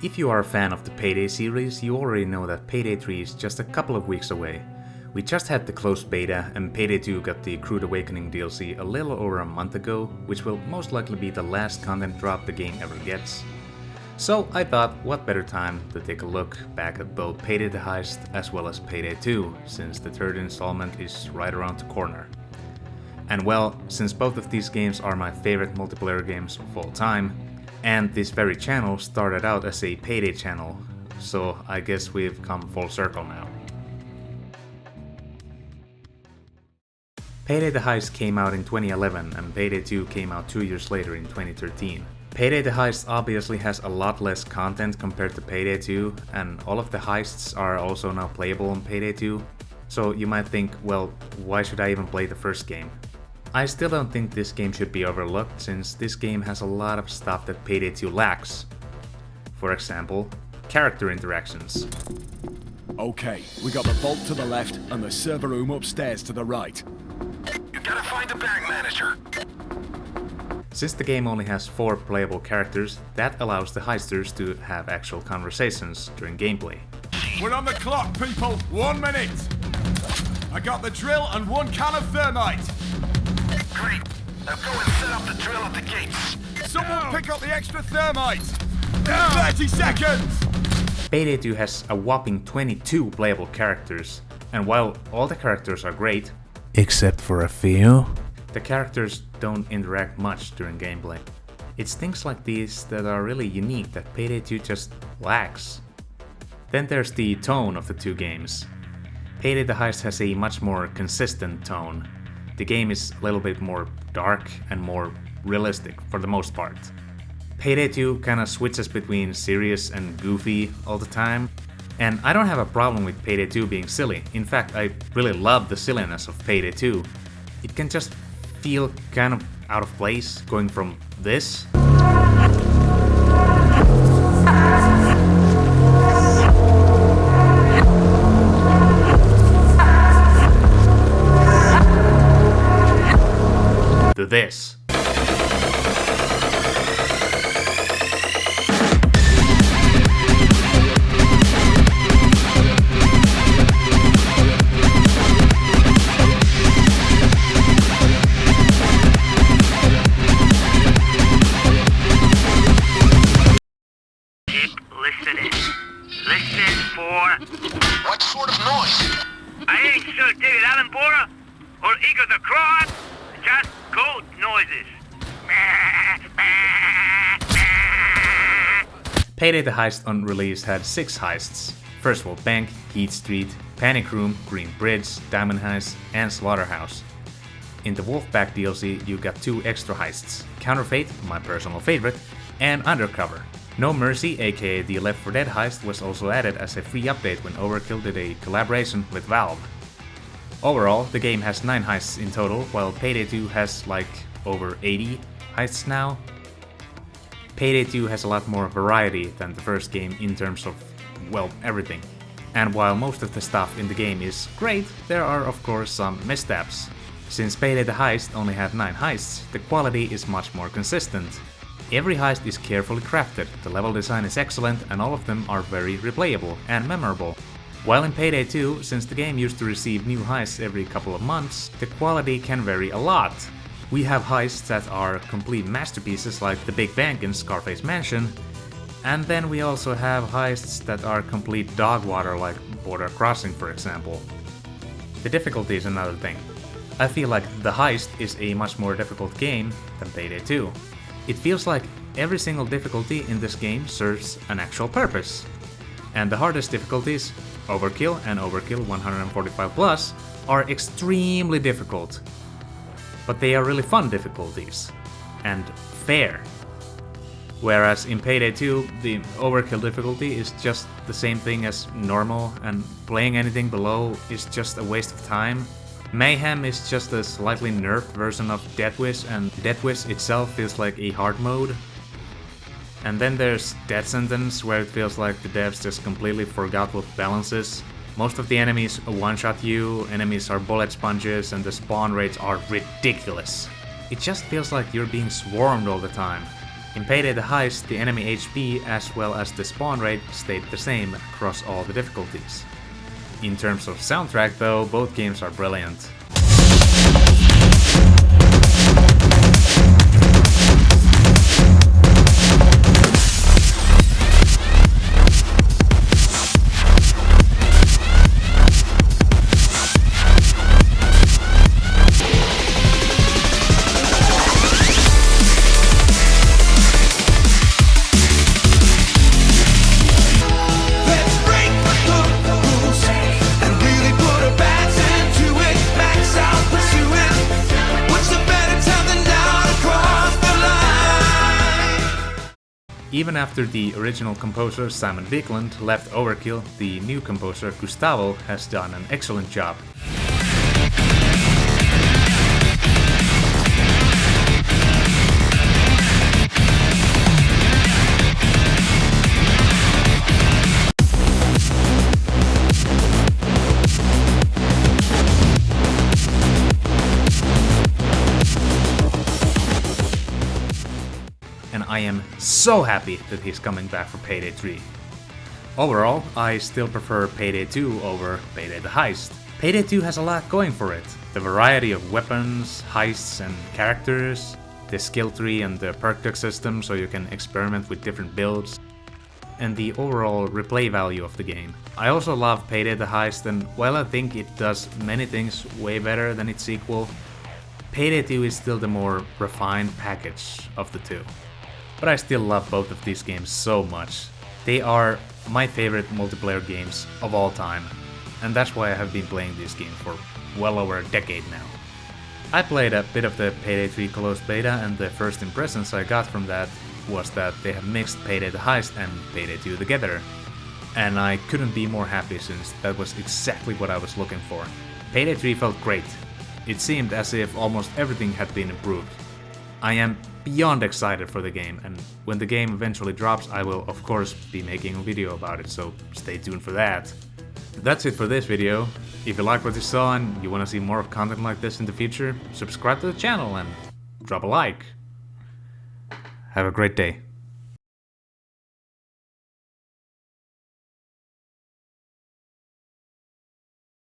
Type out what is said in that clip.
If you are a fan of the Payday series, you already know that Payday 3 is just a couple of weeks away. We just had the closed beta, and Payday 2 got the Crude Awakening DLC a little over a month ago, which will most likely be the last content drop the game ever gets. So I thought, what better time to take a look back at both Payday the Heist as well as Payday 2, since the third installment is right around the corner. And well, since both of these games are my favorite multiplayer games of all time, and this very channel started out as a Payday channel, so I guess we've come full circle now. Payday the Heist came out in 2011 and Payday 2 came out 2 years later in 2013. Payday the Heist obviously has a lot less content compared to Payday 2, and all of the heists are also now playable on Payday 2, so you might think, well, why should I even play the first game? I still don't think this game should be overlooked, since this game has a lot of stuff that Payday 2 lacks. For example, character interactions. Okay, we got the vault to the left and the server room upstairs to the right. You gotta find the bag manager. Since the game only has 4 playable characters, that allows the heisters to have actual conversations during gameplay. We're on the clock, people! 1 minute! I got the drill and 1 can of thermite! Great. Now go and set up the drill at the gates. Someone pick up the extra thermite! 30 seconds! Payday 2 has a whopping 22 playable characters, and while all the characters are great, except for a few, the characters don't interact much during gameplay. It's things like these that are really unique that Payday 2 just lacks. Then there's the tone of the two games. Payday the Heist has a much more consistent tone. The game is a little bit more dark and more realistic for the most part. Payday 2 kinda switches between serious and goofy all the time, and I don't have a problem with Payday 2 being silly. In fact, I really love the silliness of Payday 2. It can just feel kind of out of place, going from this to this. Keep listening. Listen for... What sort of noise? I ain't Sir David Attenborough or Igor the Croat. Just goat noises. Payday the Heist on release had 6 heists. First World Bank, Heat Street, Panic Room, Green Bridge, Diamond Heist, and Slaughterhouse. In the Wolfpack DLC you got 2 extra heists, Counterfeit, my personal favorite, and Undercover. No Mercy, aka the Left 4 Dead heist, was also added as a free update when Overkill did a collaboration with Valve. Overall, the game has 9 heists in total, while Payday 2 has like over 80 heists now. Payday 2 has a lot more variety than the first game in terms of, well, everything. And while most of the stuff in the game is great, there are of course some missteps. Since Payday the Heist only had 9 heists, the quality is much more consistent. Every heist is carefully crafted, the level design is excellent, and all of them are very replayable and memorable. While in Payday 2, since the game used to receive new heists every couple of months, the quality can vary a lot. We have heists that are complete masterpieces like the Big Bank in Scarface Mansion, and then we also have heists that are complete dog water like Border Crossing, for example. The difficulty is another thing. I feel like The Heist is a much more difficult game than Payday 2. It feels like every single difficulty in this game serves an actual purpose. And the hardest difficulties, Overkill and Overkill 145 Plus, are extremely difficult. But they are really fun difficulties. And fair. Whereas in Payday 2, the Overkill difficulty is just the same thing as normal, and playing anything below is just a waste of time. Mayhem is just a slightly nerfed version of Death Wish, and Death Wish itself feels like a hard mode. And then there's Death Sentence, where it feels like the devs just completely forgot what balance is. Most of the enemies one-shot you, enemies are bullet sponges, and the spawn rates are ridiculous. It just feels like you're being swarmed all the time. In Payday the Heist, the enemy HP as well as the spawn rate stayed the same across all the difficulties. In terms of soundtrack though, both games are brilliant. Even after the original composer Simon Wigland left Overkill, the new composer Gustavo has done an excellent job. And I am so happy that he's coming back for Payday 3. Overall, I still prefer Payday 2 over Payday the Heist. Payday 2 has a lot going for it. The variety of weapons, heists and characters, the skill tree and the perk deck system so you can experiment with different builds, and the overall replay value of the game. I also love Payday the Heist, and while I think it does many things way better than its sequel, Payday 2 is still the more refined package of the two. But I still love both of these games so much. They are my favorite multiplayer games of all time, and that's why I have been playing these games for well over a decade now. I played a bit of the Payday 3 closed beta, and the first impressions I got from that was that they have mixed Payday the Heist and Payday 2 together. And I couldn't be more happy, since that was exactly what I was looking for. Payday 3 felt great. It seemed as if almost everything had been improved. I am beyond excited for the game, and when the game eventually drops I will of course be making a video about it, so stay tuned for that. That's it for this video. If you like what you saw and you want to see more of content like this in the future, subscribe to the channel and drop a like. Have a great day.